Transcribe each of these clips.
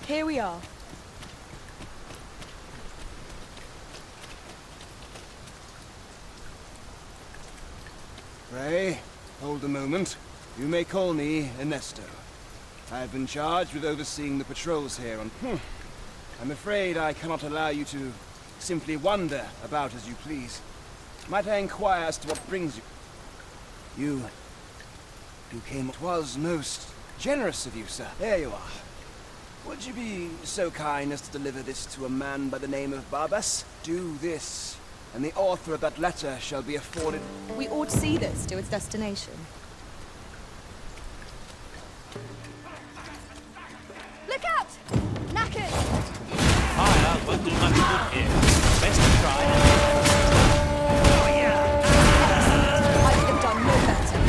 Here we are. Pray, hold a moment. You may call me Ernesto. I have been charged with overseeing the patrols here on... I'm afraid I cannot allow you to simply wander about as you please. Might I inquire as to what brings you? You came... It was most generous of you, sir. There you are. Would you be so kind as to deliver this to a man by the name of Barbas? Do this, and the author of that letter shall be afforded... We ought to see this to its destination. Look out! Knackers! Fire won't do much good here. Best to try. Oh, yeah. I could have done no better.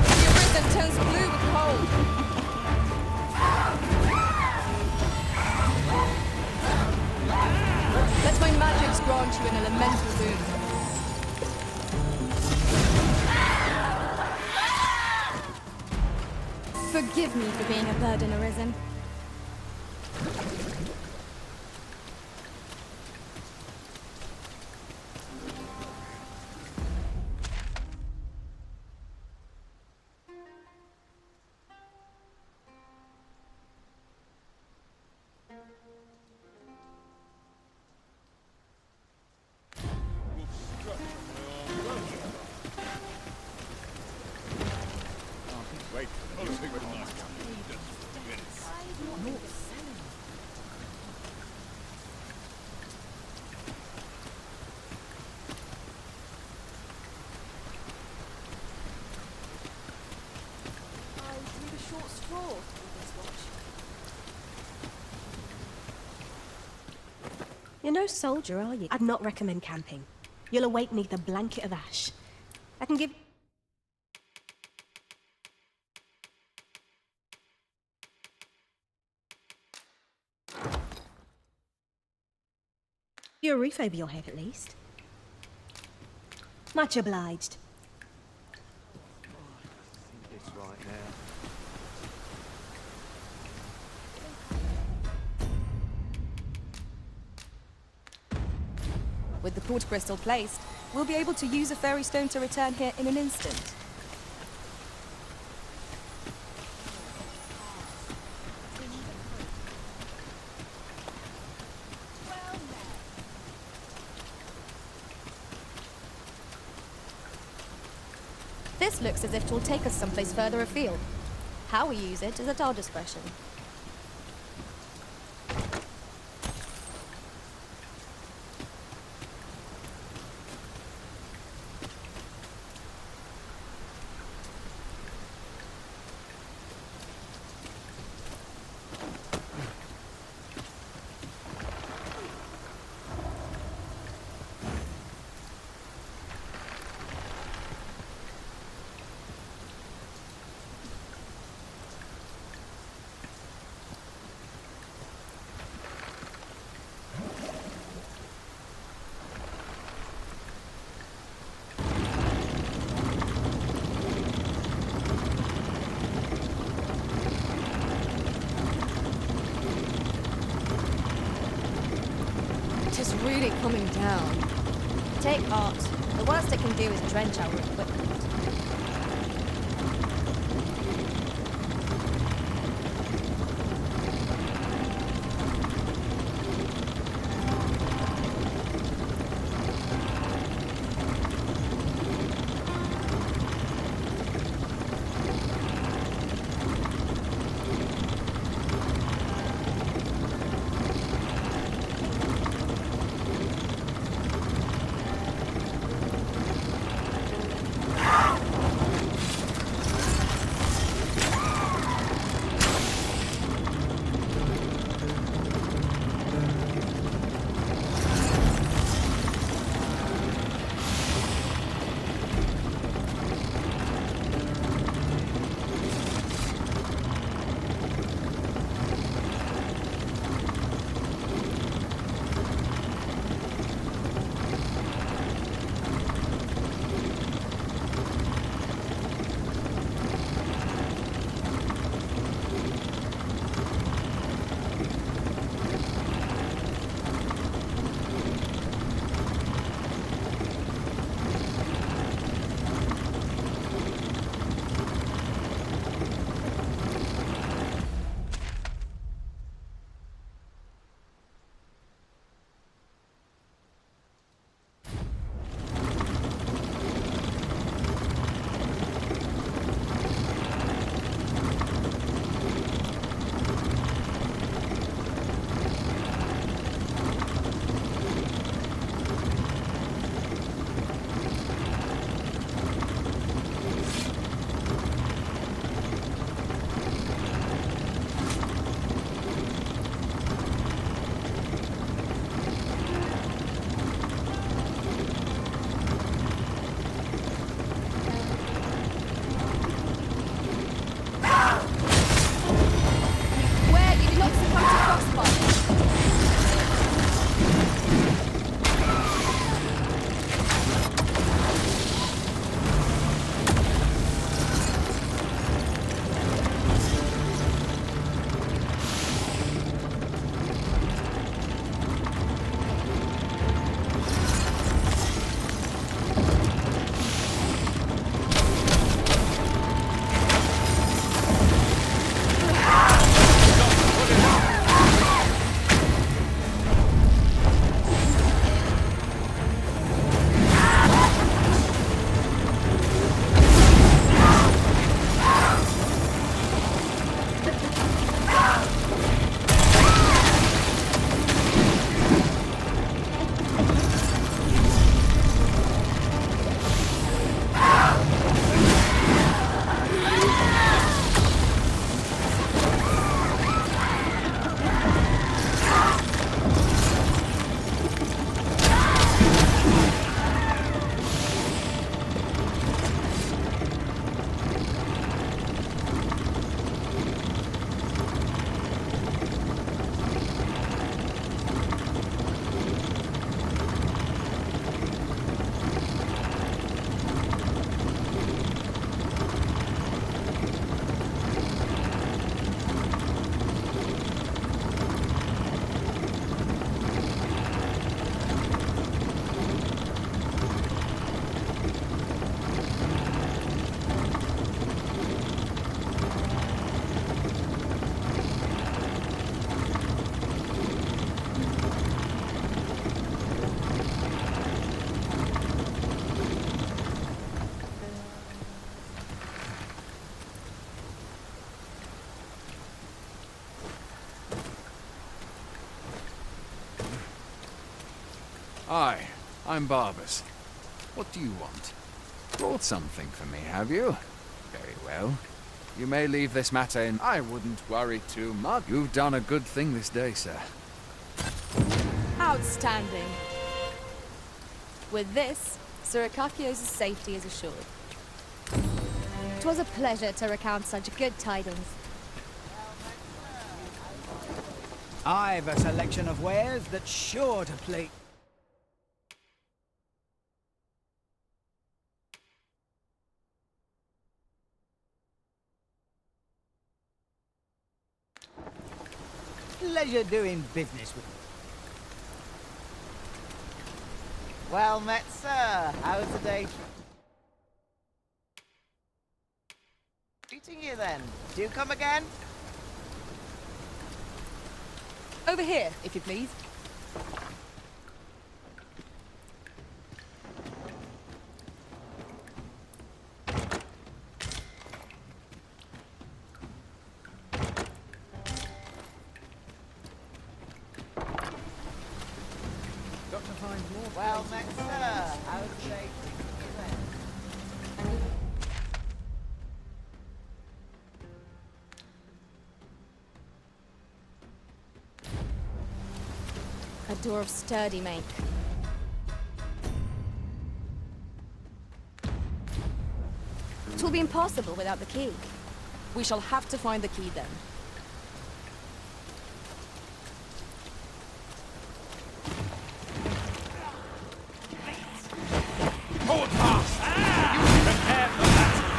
The arisen turns blue with cold. Let my magics grant you an elemental boon. Forgive me for being a burden, Arisen. You're no soldier, are you? I'd not recommend camping. You'll awake neath a blanket of ash. I can give... you a roof over your head, at least. Much obliged. This right now. With the port crystal placed, we'll be able to use a fairy stone to return here in an instant. This looks as if it will take us someplace further afield. How we use it is at our discretion. It's really coming down. Take heart. The worst it can do is drench our equipment. Hi, I'm Barbas. What do you want? Brought something for me, have you? Very well. You may leave this matter in. I wouldn't worry too much. You've done a good thing this day, sir. Outstanding. With this, Sir Akakios' safety is assured. 'Twas a pleasure to recount such good tidings. I've a selection of wares that's sure to please. Pleasure doing business with you. Well met, sir. How's the day treating you then? Do come again? Over here, if you please. Well met, sir. How's the day treating you then? A door of sturdy make. It will be impossible without the key. We shall have to find the key then. Hold fast! You prepare for battle!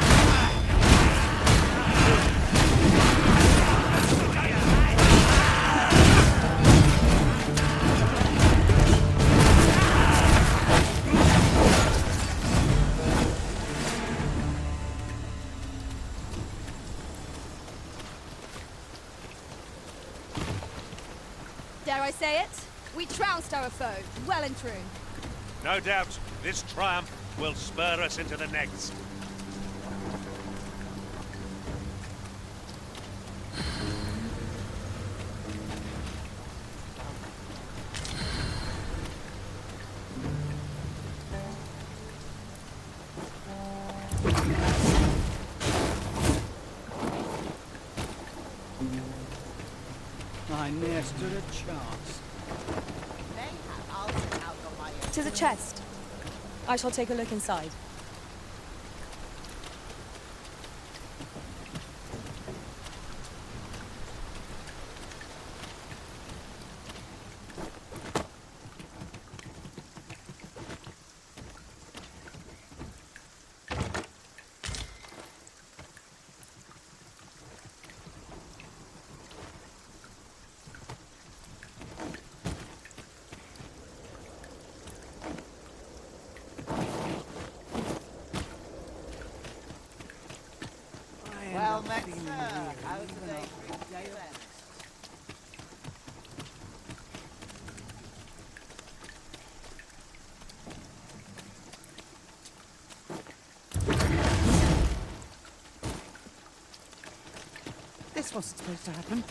Dare I say it? We trounced our foe, well and true. No doubt, this triumph will spur us into the next. I near stood a chance. Mayhap I'll set out on my own. 'Tis a chest. I shall take a look inside. Well met, sir. How's the day treating you then? This wasn't supposed to happen.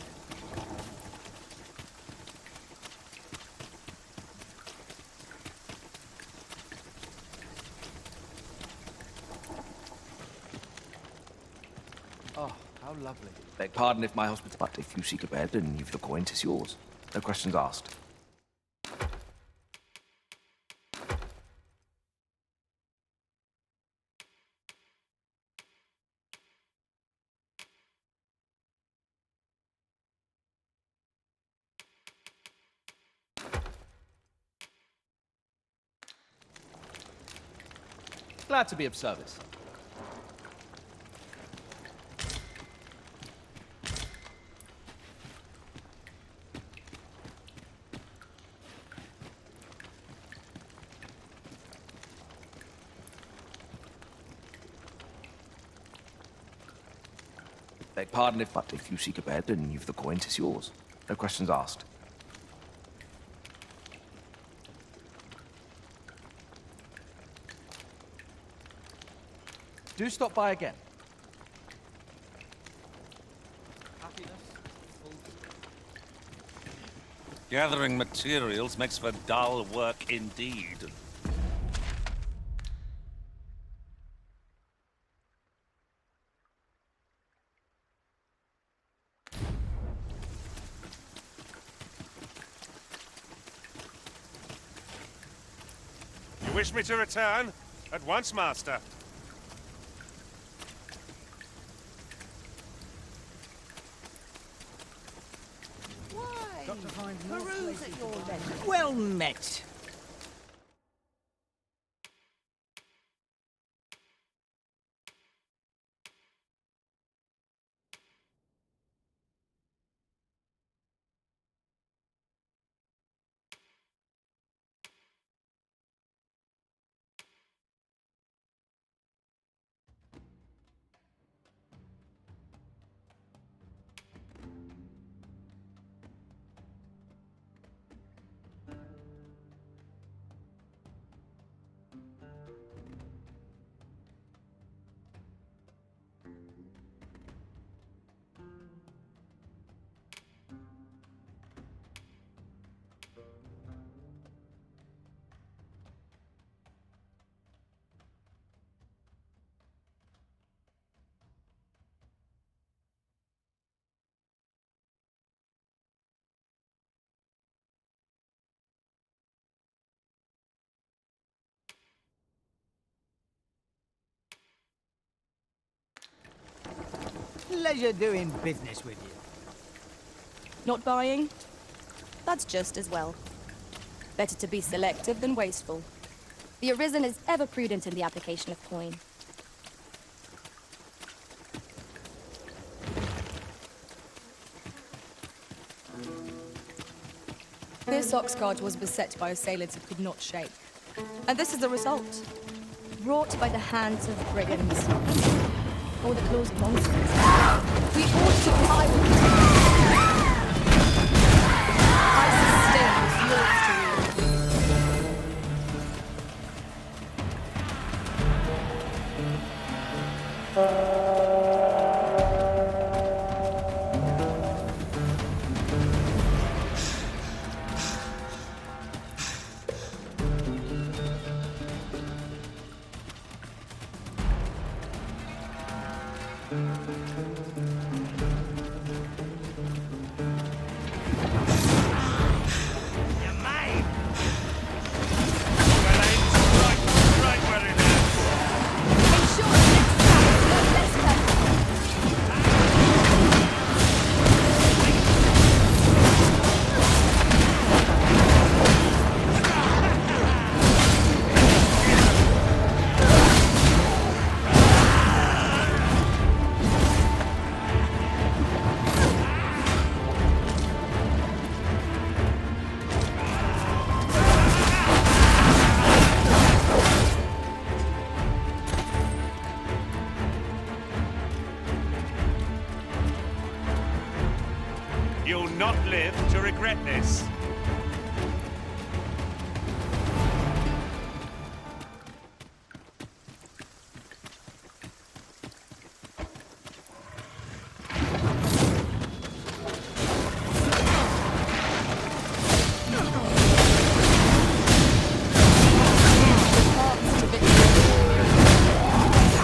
Oh, how lovely. Beg pardon if my hospital, but if you seek a bed and you've the coin, 'tis yours. No questions asked. Glad to be of service. Beg pardon if, but if you seek a bed and you've the coin, 'tis yours. No questions asked. Do stop by again. Gathering materials makes for dull work indeed. You wish me to return? At once, Master. Why? Got to find more Peruse places at to your buy. leisure. Well met. Pleasure doing business with you. Not buying? That's just as well. Better to be selective than wasteful. The Arisen is ever prudent in the application of coin. This oxcart was beset by assailants it could not shake. And this is the result. Wrought by the hands of brigands. Or the claws of monsters. We ought to pilot. I sustain yours to You'll not live to regret this.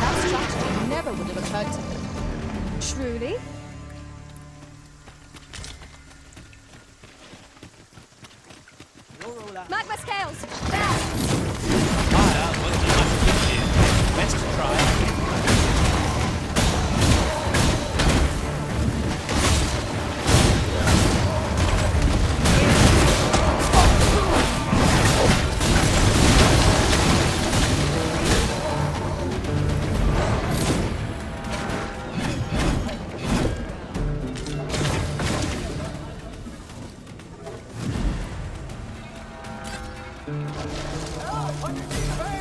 That strategy never would have occurred to me. Truly? You're all up. Magma scales! There! Fire won't do much good here. Best try. Oh, what did you say?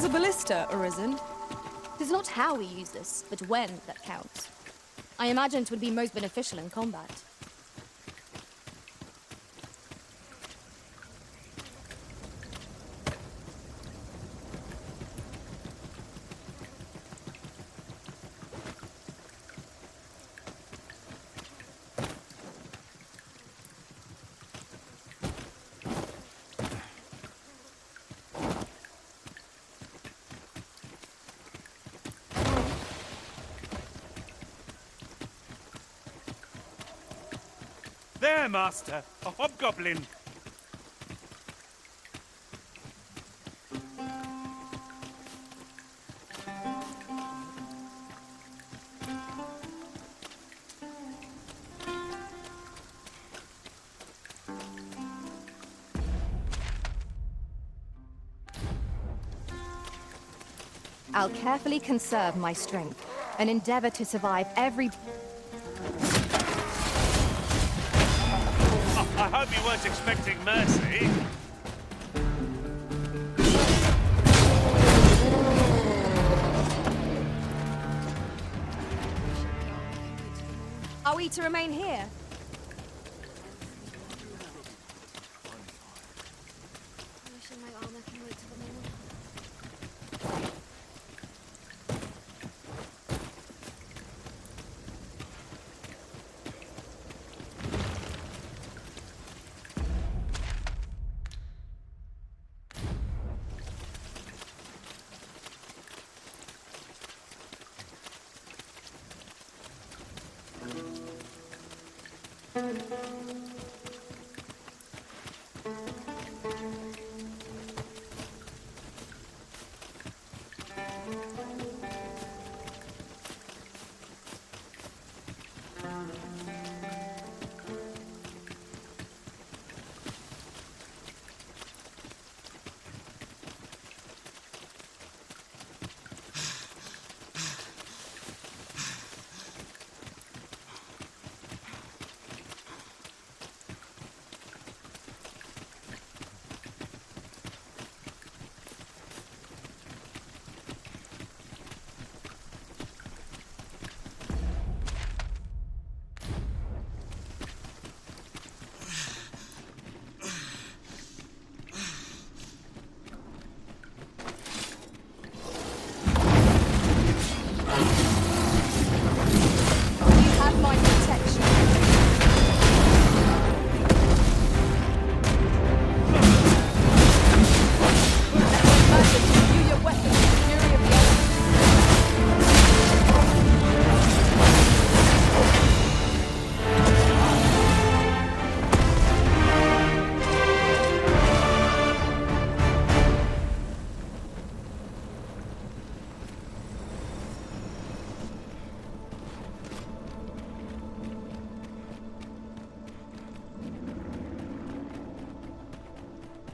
is a ballista, Arisen. It is not how we use this, but when that counts. I imagine it would be most beneficial in combat. There, Master! A hobgoblin! I'll carefully conserve my strength and endeavor to survive every... I hope you weren't expecting mercy. Are we to remain here?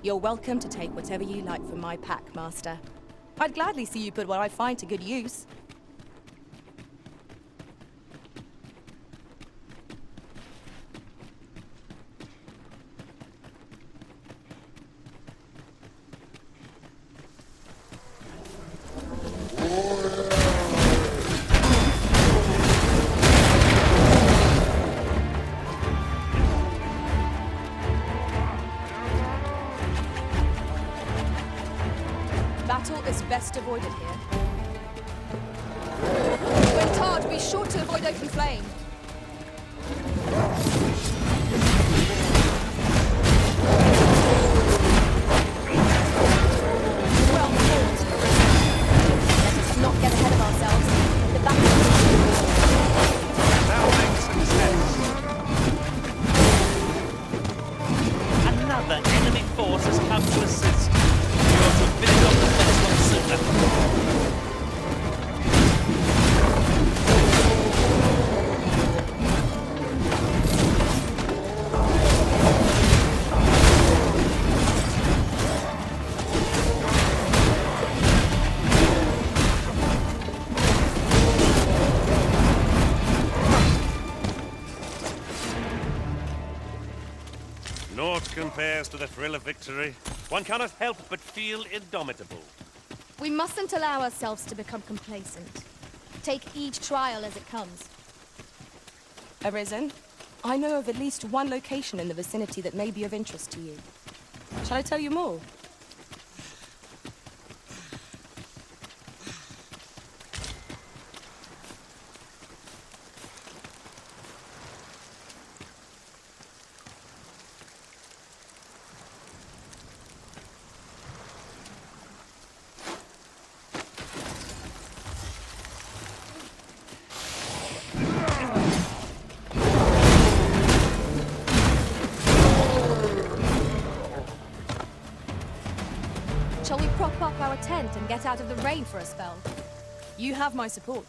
You're welcome to take whatever you like from my pack, Master. I'd gladly see you put what I find to good use. Battle is best avoided here. When tarred, be sure to avoid open flame. Well fought. Let us not get ahead of ourselves. The battle That makes some sense. Another enemy force has come to assist. You ought to finish off the first one sooner. Naught compares to the thrill of victory. One cannot help but feel indomitable. We mustn't allow ourselves to become complacent. Take each trial as it comes. Arisen, I know of at least one location in the vicinity that may be of interest to you. Shall I tell you more? Shall we prop up our tent and get out of the rain for a spell? You have my support.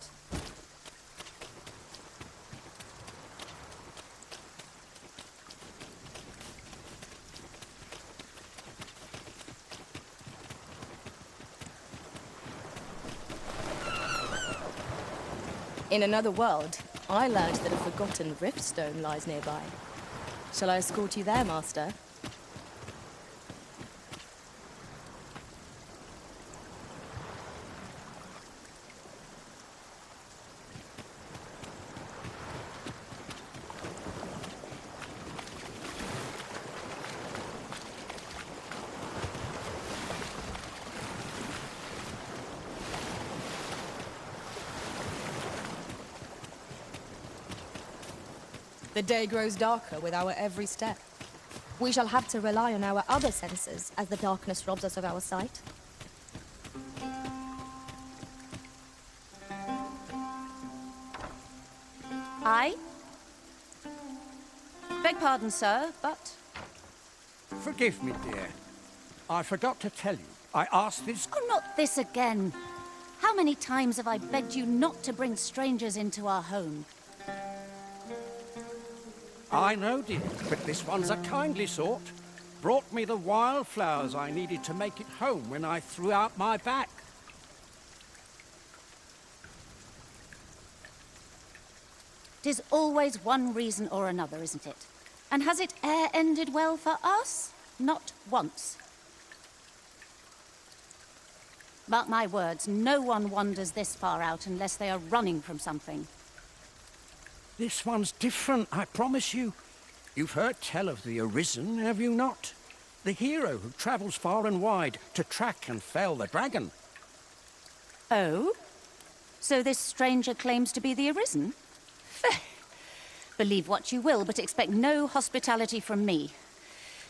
In another world, I learned that a forgotten riftstone lies nearby. Shall I escort you there, Master? The day grows darker with our every step. We shall have to rely on our other senses as the darkness robs us of our sight. I? Beg pardon, sir, but... Forgive me, dear. I forgot to tell you. I asked this... Oh, not this again. How many times have I begged you not to bring strangers into our home? I know, dear, but this one's a kindly sort. Brought me the wildflowers I needed to make it home when I threw out my back. Tis always one reason or another, isn't it? And has it e'er ended well for us? Not once. Mark my words, no one wanders this far out unless they are running from something. This one's different, I promise you. You've heard tell of the Arisen, have you not? The hero who travels far and wide to track and fell the dragon. Oh? So this stranger claims to be the Arisen? Believe what you will, but expect no hospitality from me.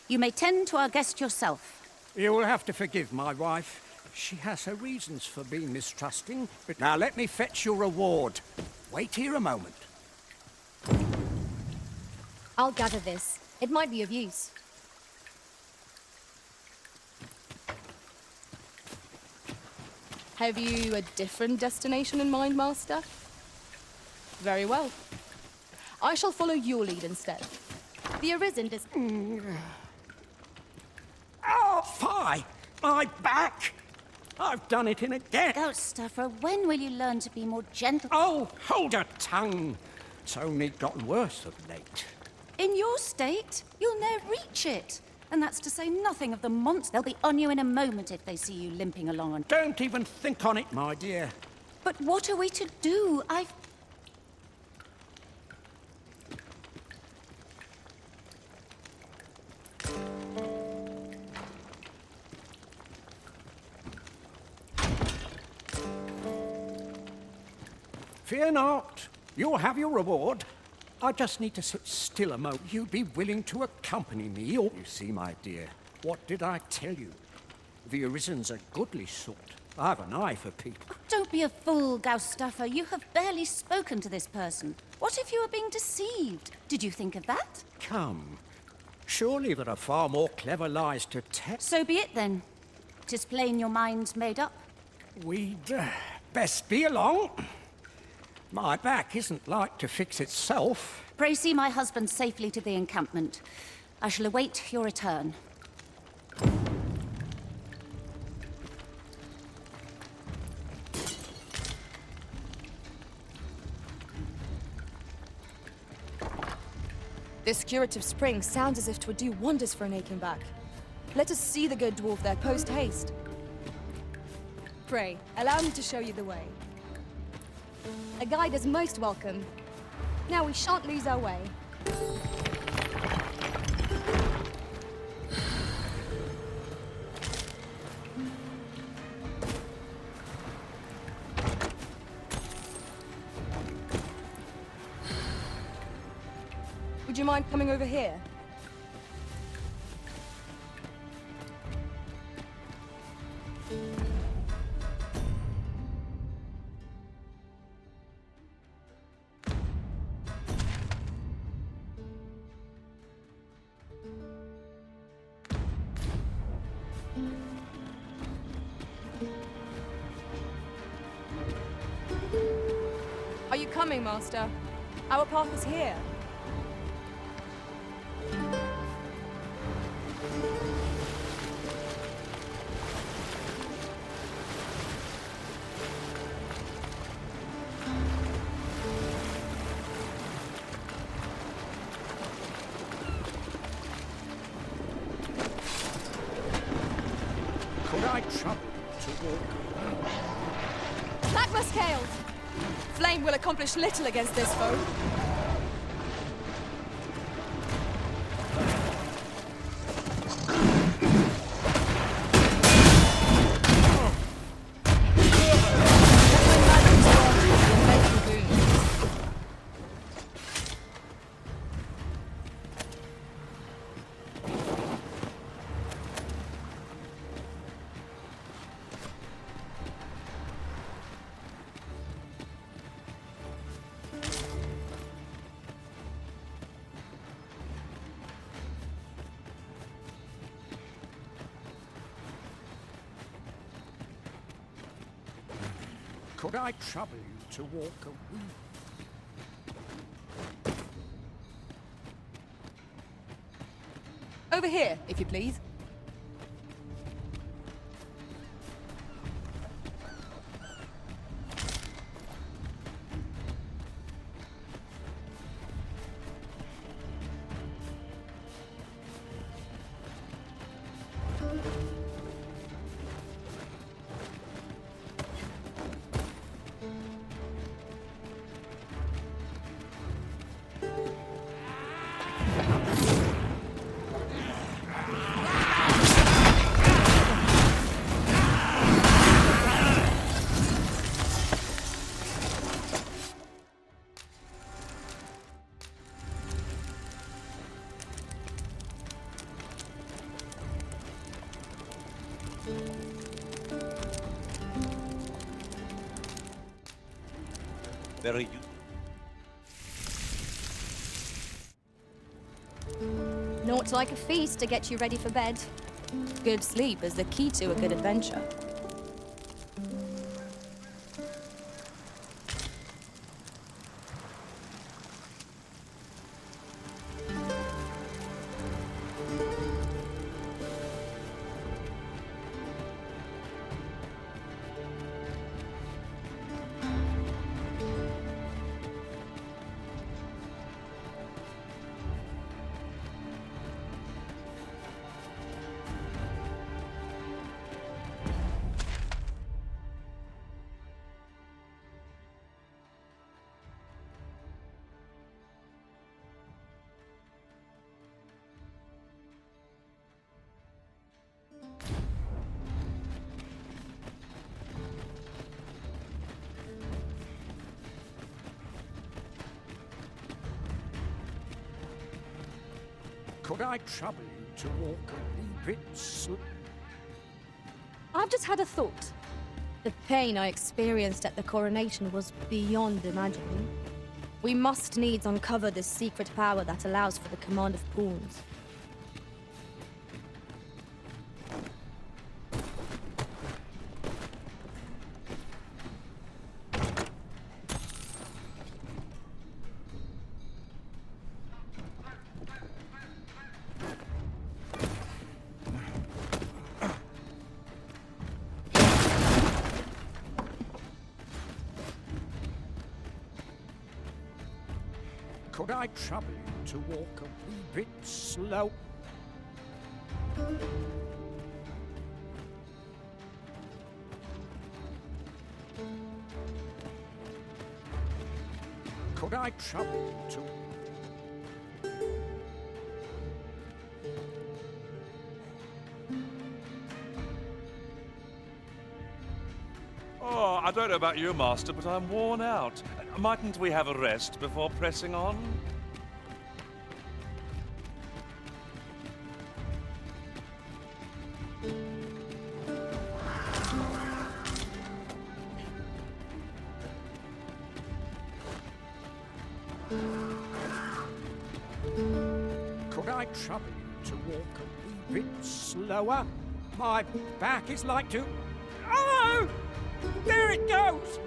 You may tend to our guest yourself. You will have to forgive my wife. She has her reasons for being mistrusting, but now let me fetch your reward. Wait here a moment. I'll gather this. It might be of use. Have you a different destination in mind, Master? Very well. I shall follow your lead instead. The Arisen does... Oh, fie! My back! I've done it in again! Ghost stuffer, when will you learn to be more gentle? Oh, hold your tongue! It's only gotten worse of late. In your state, you'll ne'er reach it. And that's to say nothing of the monster. They'll be on you in a moment if they see you limping along on... Don't even think on it, my dear. But what are we to do? Fear not. You'll have your reward. I just need to sit still a moment. You'd be willing to accompany me, or... You see, my dear, what did I tell you? The Arisen's a goodly sort. I have an eye for people. Don't be a fool, Ghost stuffer. You have barely spoken to this person. What if you were being deceived? Did you think of that? Come. Surely there are far more clever lies to tell. So be it, then. 'Tis plain your mind's made up. We'd best be along. My back isn't like to fix itself. Pray see my husband safely to the encampment. I shall await your return. This curative spring sounds as if 'twould do wonders for an aching back. Let us see the good dwarf there post-haste. Pray, allow me to show you the way. A guide is most welcome. Now we shan't lose our way. Would you mind coming over here? Are you coming, Master? Our path is here. Could I trouble you to walk? Dogma scaled! Flame will accomplish little against this foe. Could I trouble you to walk a wee? Over here, if you please. Very useful. Naught like a feast to get you ready for bed. Good sleep is the key to a good adventure. Could I trouble you to walk a wee bit slow? I've just had a thought. The pain I experienced at the coronation was beyond imagining. We must needs uncover this secret power that allows for the command of pawns. Could I trouble you to walk a wee bit slow? Could I trouble you to... Oh, I don't know about you, Master, but I'm worn out. Mightn't we have a rest before pressing on? Could I trouble you to walk a wee bit slower? My back is like to... Oh! There it goes!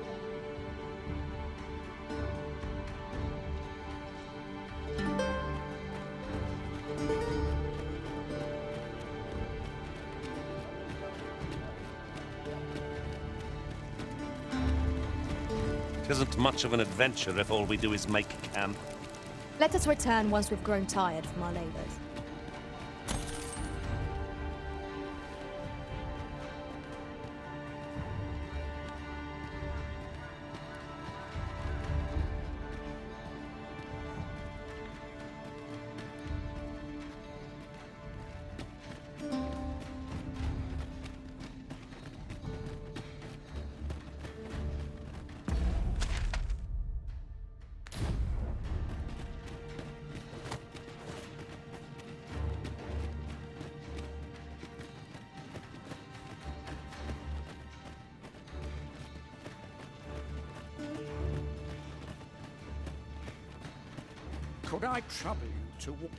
It isn't much of an adventure if all we do is make camp. Let us return once we've grown tired from our labors. Could I trouble you to walk...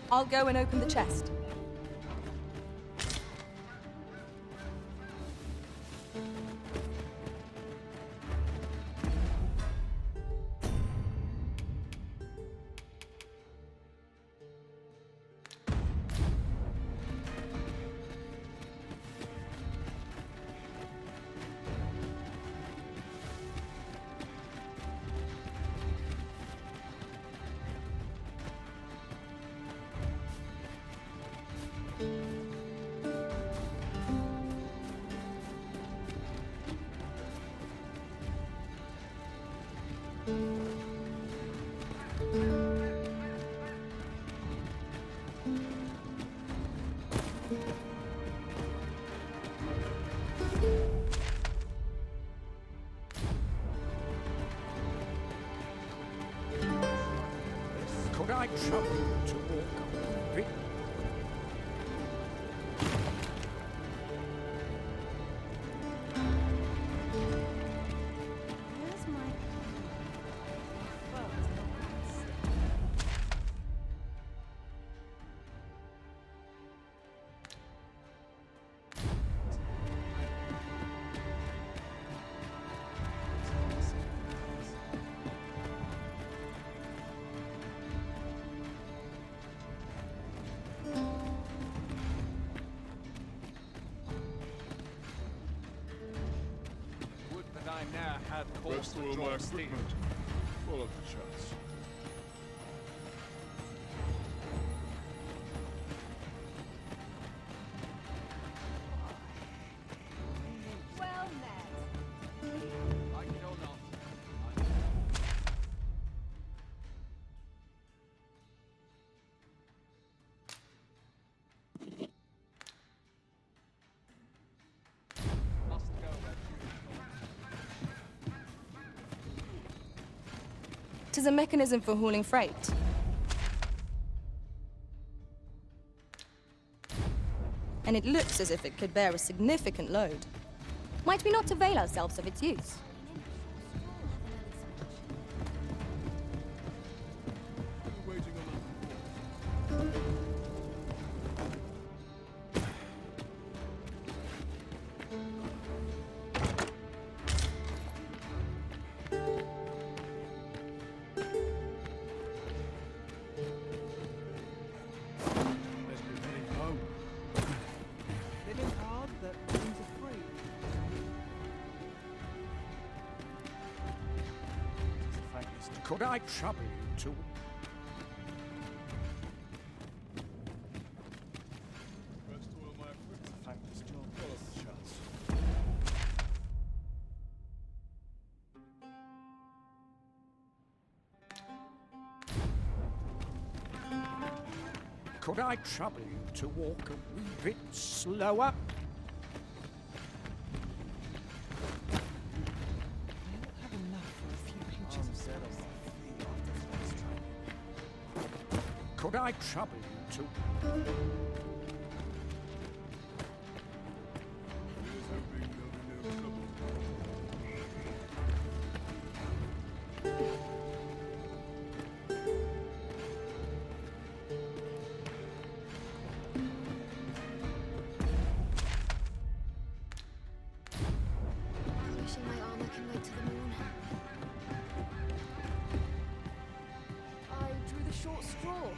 I'll go and open the chest. Could I trouble you to walk a bit? Where's my... Would that I ne'er had cause to draw steel. Full of the shots. Well met. Like it or not. Must go, It is a mechanism for hauling freight. And it looks as if it could bear a significant load. Might we not avail ourselves of its use? Could I trouble you to... Best oil my equipment. Thankless job. Full of the shots. Could I trouble you to walk a wee bit slower? Could I trouble you to... Here's hoping there'll be no trouble. Wishing my armor can wait till the morn. I drew the short straw.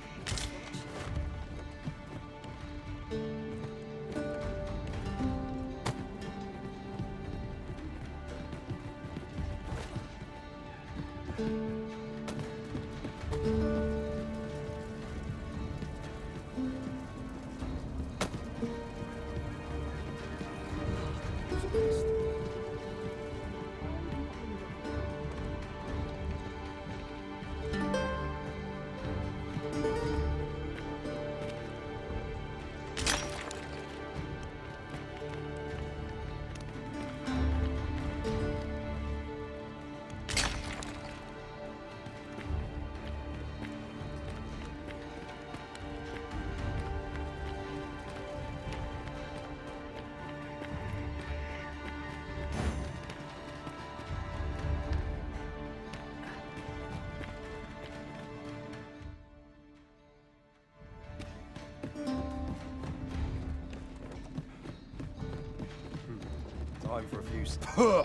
Time for a few... Puh!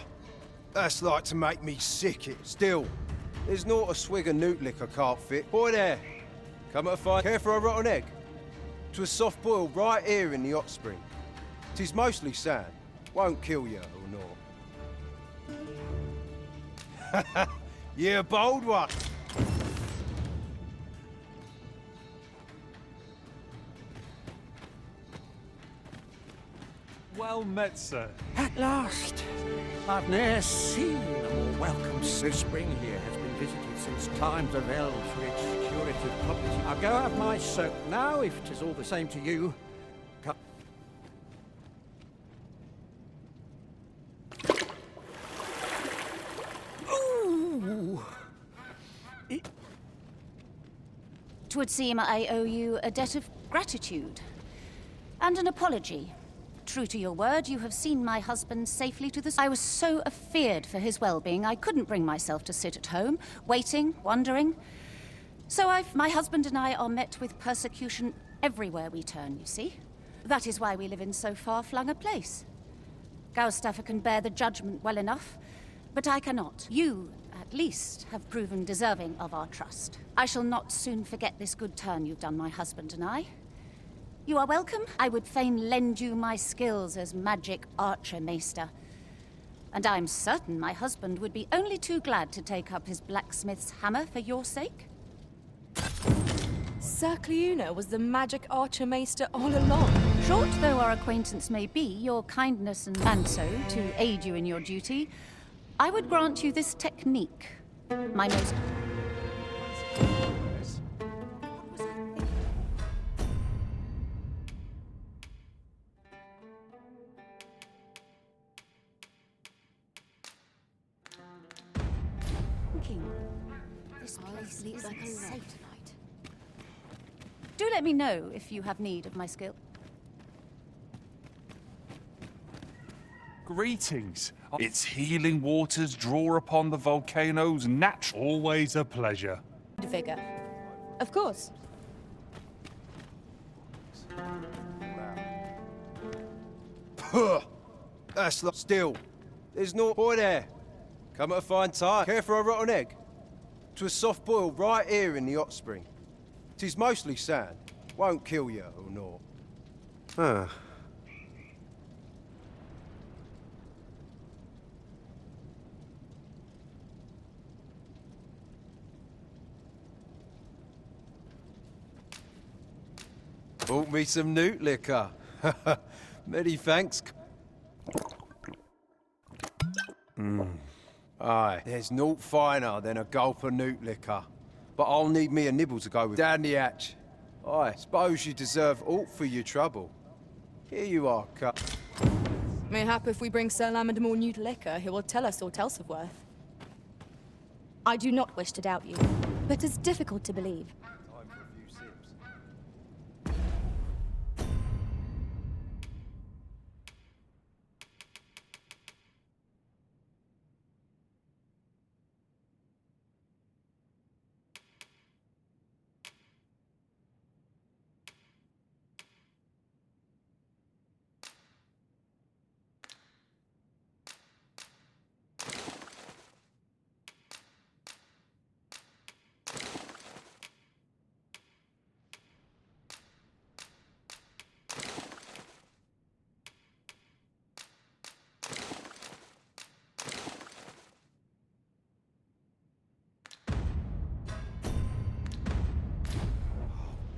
That's like to make me sick it. Still, there's not a swig of newt liquor can't fit. Boy there, come at a fire. Care for a rotten egg? 'Twas soft boiled right here in the hot spring. 'Tis mostly sand. Won't kill you or naught. You a bold one. Well met, sir. At last! I've ne'er seen a more welcome spring here has been visited since times of eld for its curative property. I'll go have my soak now, if 'tis all the same to you. Ooh! 'Twould seem I owe you a debt of gratitude and an apology. True to your word, you have seen my husband safely to the... I was so afeard for his well-being, I couldn't bring myself to sit at home, waiting, wondering. So my husband and I are met with persecution everywhere we turn, you see. That is why we live in so far-flung a place. Gaustaffer can bear the judgment well enough, but I cannot. You, at least, have proven deserving of our trust. I shall not soon forget this good turn you've done my husband and I. You are welcome. I would fain lend you my skills as magic archer, Maester. And I'm certain my husband would be only too glad to take up his blacksmith's hammer for your sake. Sir Cleuna was the magic archer maester all along. Short though our acquaintance may be, your kindness and so, to aid you in your duty, I would grant you this technique. My most... This place sleeps like a safe tonight. Do let me know if you have need of my skill. Greetings. Its healing waters draw upon the volcano's natural... Always a pleasure. Vigor. Of course. Puh! That's like... Still, there's no... Boy there, come at a fine time. Care for a rotten egg? 'Twas soft boiled right here in the hot spring. 'Tis mostly sand. Won't kill you or naught. Huh. Bought me some newt liquor. Many thanks. Aye, there's naught finer than a gulp of newt liquor. But I'll need me a nibble to go with down the hatch. I suppose you deserve aught for your trouble. Here you are, Cut. Mayhap if we bring Sir Lamond more new liquor, he will tell us aught else of worth. I do not wish to doubt you, but it's difficult to believe. Time for a few sips.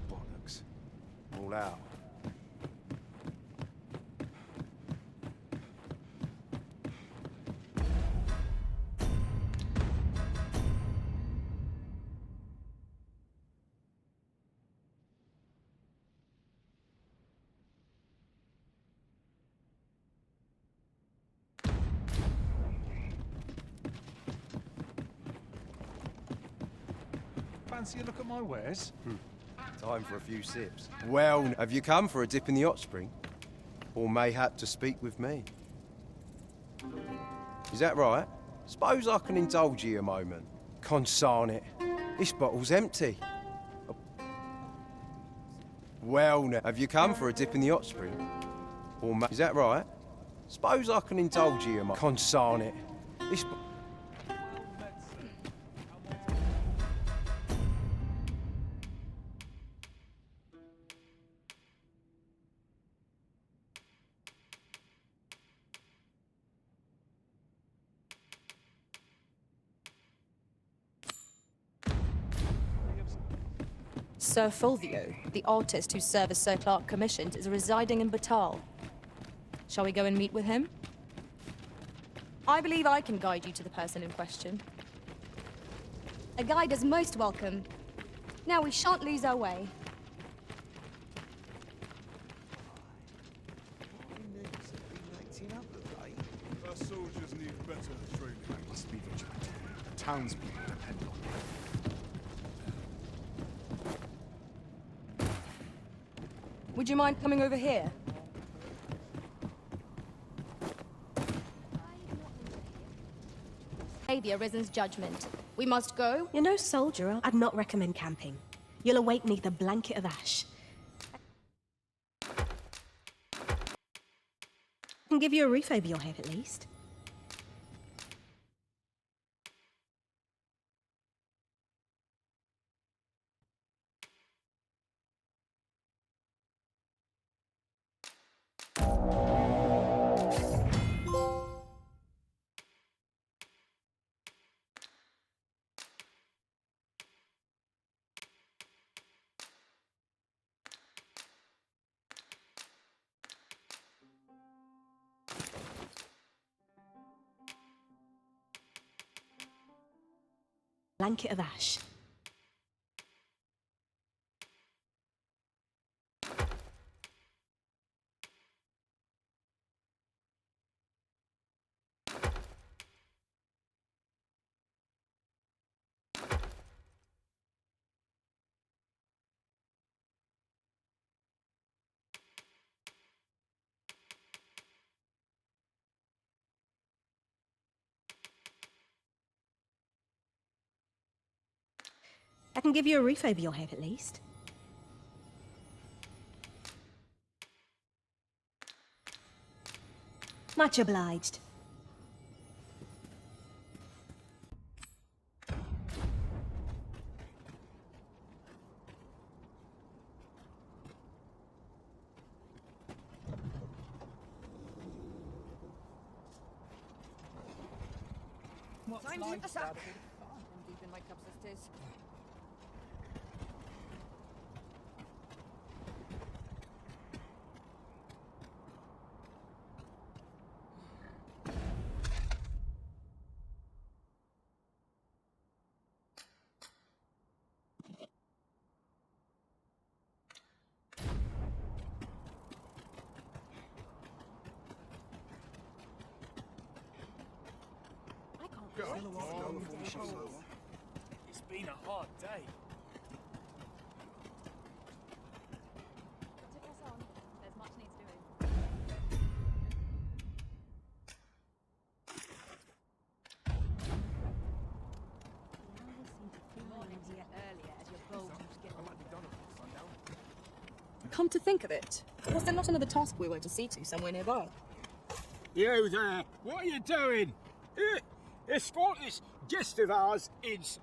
Bollocks. All out. Fancy a look at my wares? Time for a few sips. Well, have you come for a dip in the hot spring? Or mayhap to speak with me? Is that right? Suppose I can indulge you a moment. Consarn it. This bottle's empty. Well, have you come for a dip in the hot spring? Or is that right? Suppose I can indulge you a moment. Consarn it. This Sir Fulvio, the artist whose service Sir Clark commissioned, is residing in Batal. Shall we go and meet with him? I believe I can guide you to the person in question. A guide is most welcome. Now we shan't lose our way. Our soldiers need better training. I must be vigilant. The townspeople depend on me. Would you mind coming over here? Pay the Arisen's judgment. We must go. You're no soldier. I'd not recommend camping. You'll await neath a blanket of ash. I can give you a roof over your head at least. Blanket of ash. I can give you a roof over your head at least. Much obliged. Time to hit the sack. Deep in my cups as 'tis. It's been a hard day. There's much needs doing. Come to think of it, was there not another task we were to see to somewhere nearby? You there, what are you doing? Escort this guest of ours is...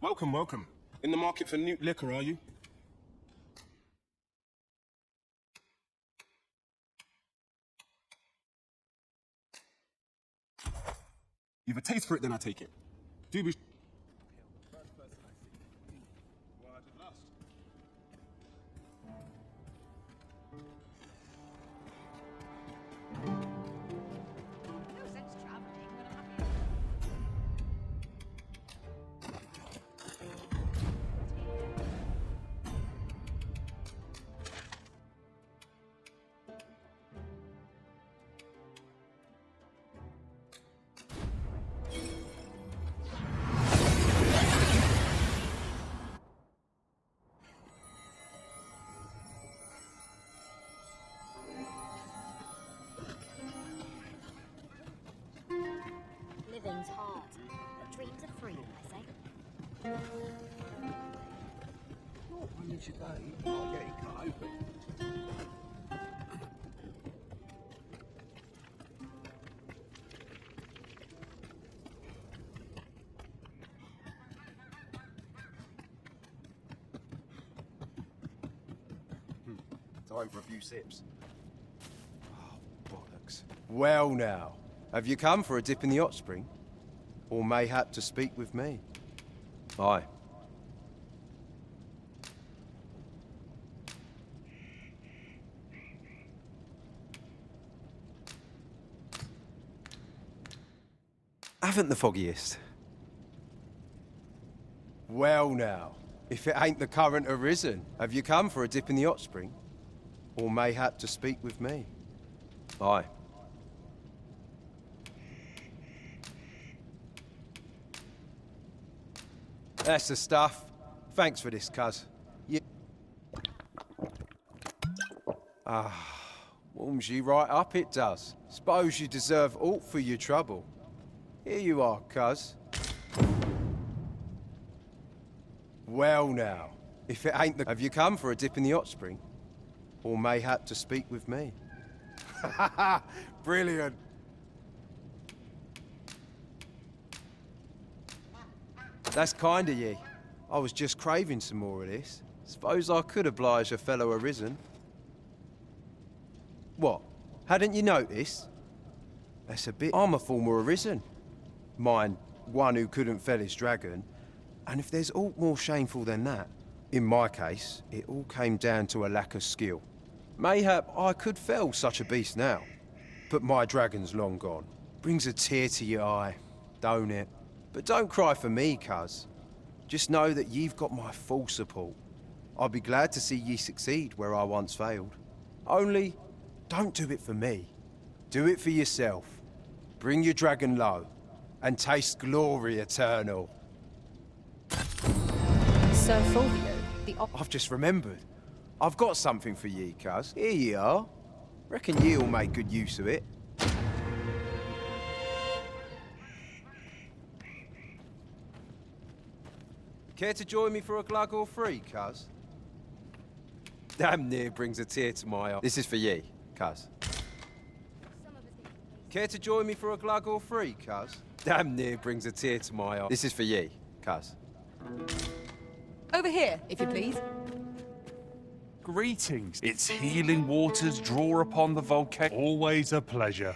Welcome, welcome. In the market for new liquor, are you? You've a taste for it, then I take it. Do be... Living's hard, but dreams are free, I say. Not only today, I'll get it cut open. Time for a few sips. Oh, bollocks. Well now, have you come for a dip in the hot spring? Or mayhap to speak with me? Aye. Haven't the foggiest. Well now, if it ain't the current arisen, have you come for a dip in the hot spring? Or mayhap to speak with me? Aye. That's the stuff. Thanks for this, cuz. You... warms you right up, it does. Suppose you deserve aught for your trouble. Here you are, cuz. Well now, if it ain't the... Have you come for a dip in the hot spring? Or mayhap to speak with me? Brilliant. That's kind of ye. I was just craving some more of this. Suppose I could oblige a fellow arisen. What? Hadn't you noticed? That's a bit... I'm a former arisen. Mind, one who couldn't fell his dragon. And if there's aught more shameful than that, in my case, it all came down to a lack of skill. Mayhap I could fell such a beast now, but my dragon's long gone. Brings a tear to your eye, don't it? But don't cry for me, cuz. Just know that you've got my full support. I'll be glad to see ye succeed where I once failed. Only, don't do it for me. Do it for yourself. Bring your dragon low, and taste glory eternal. Sir Fulvio, I've just remembered. I've got something for ye, cuz. Here ye are. Reckon ye'll make good use of it. Care to join me for a glug or three, cuz? Damn near brings a tear to my eye. This is for ye, cuz. Care to join me for a glug or three, cuz? Damn near brings a tear to my eye. This is for ye, cuz. Over here, if you please. Greetings. Its healing waters draw upon the volcano. Always a pleasure.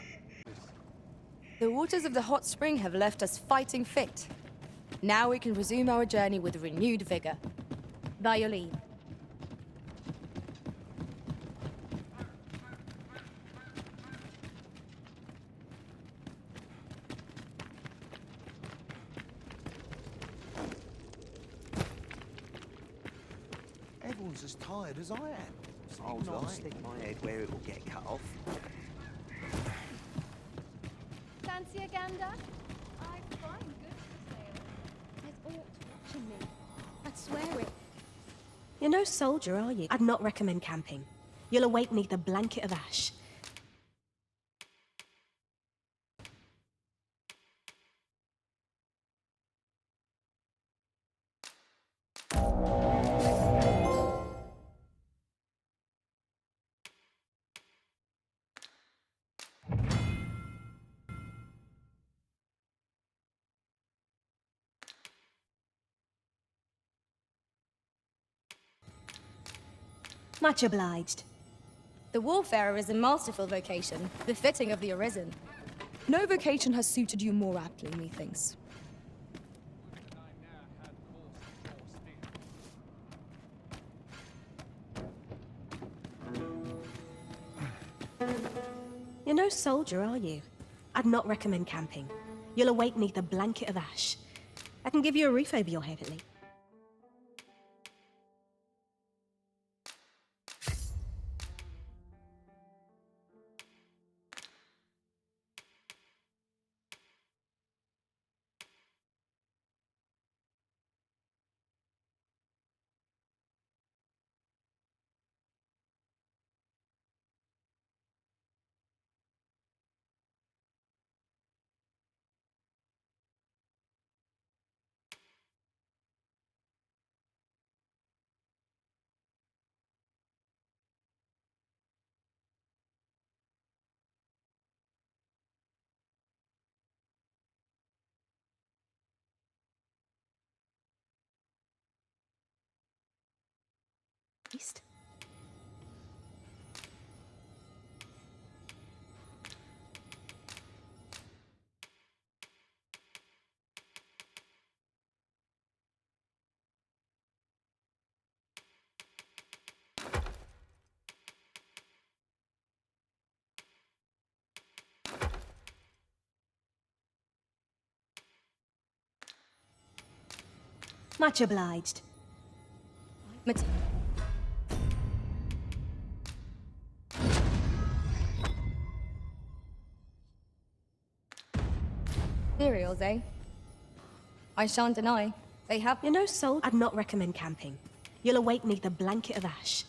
The waters of the hot spring have left us fighting fit. Now we can resume our journey with renewed vigor. By your leave. Everyone's as tired as I am. I'll stick my head where it will get cut off. Fancy a gander? I find good for sale. There's aught watching me. I'd swear it. You're no soldier, are you? I'd not recommend camping. You'll await neath a blanket of ash. Much obliged. The Warfarer is a masterful vocation, befitting of the Arisen. No vocation has suited you more aptly, methinks. You're no soldier, are you? I'd not recommend camping. You'll await neath a blanket of ash. I can give you a roof over your head at least. Much obliged. Materials, eh? I shan't deny. They have... You're no soldier. I'd not recommend camping. You'll await neath a blanket of ash.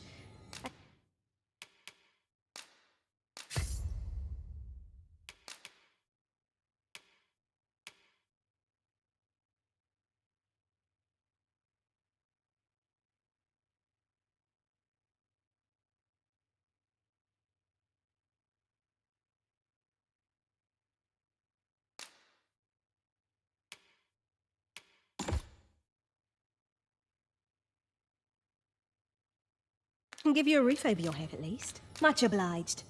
I can give you a roof over your head at least. Much obliged.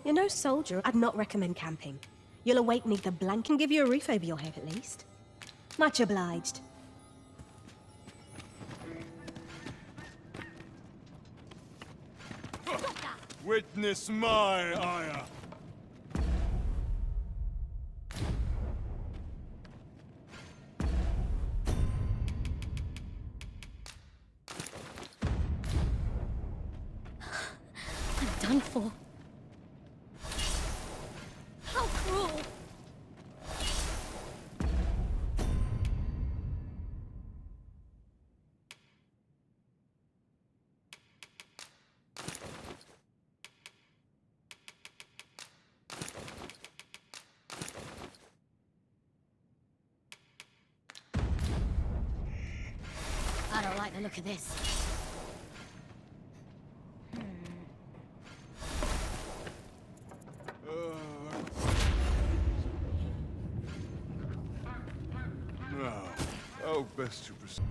You're no soldier. I'd not recommend camping. You'll await neath a blanket and give you a roof over your head at least. Much obliged. Witness my ire. I'm done for. How cruel! I don't like the look of this. Now, how best to proceed?